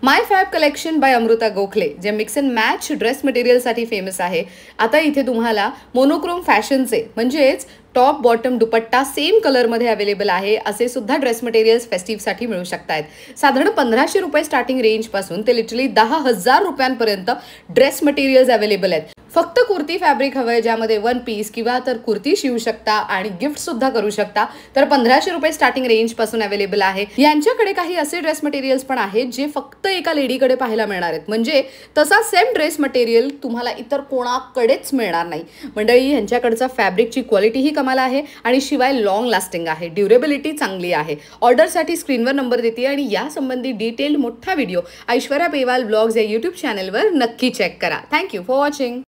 My fab collection by Amrita Gokhale जे mix and match dress मटेरियलसाठी famous आहे. आता इथे तुम्हाला मोनोक्रोम फॅशनचे म्हणजेच टॉप बॉटम दुपट्टा सेम कलरमध्ये अवेलेबल आहे असे सुद्धा ड्रेस मटेरियल्स फेस्टिव्हसाठी मिळू शकतात. साधारण 1500 रुपये स्टार्टिंग रेंजपासून ते लिटरली 10,000 रुपयांपर्यंत ड्रेस मटेरियल्स अवेलेबल आहेत. फक्त कुर्ती फॅब्रिक हवंय ज्यामध्ये वन पीस किंवा तर कुर्ती शिवू शकता आणि गिफ्ट सुद्धा करू शकता तर 1500 रुपये स्टार्टिंग रेंज पासून अवेलेबल आहे. यांच्याकडे काही असे ड्रेस मटेरियल्स पण आहेत जे फक्त एका लेडीकडे पाहायला मिळणार आहेत. म्हणजे तसा सेम ड्रेस मटेरियल तुम्हाला इतर कोणाकडेच मिळणार नाही. मंडळी यांच्याकडचा फॅब्रिकची क्वालिटी ही कमाल आहे आणि शिवाय लॉंग लास्टिंग आहे, ड्युरेबिलिटी चांगली आहे. ऑर्डरसाठी स्क्रीनवर नंबर देते आणि या संबंधी डिटेल मोठा व्हिडिओ ऐश्वर्या पेवाल ब्लॉग्स या यूट्यूब चॅनलवर नक्की चेक करा. Thank you for watching.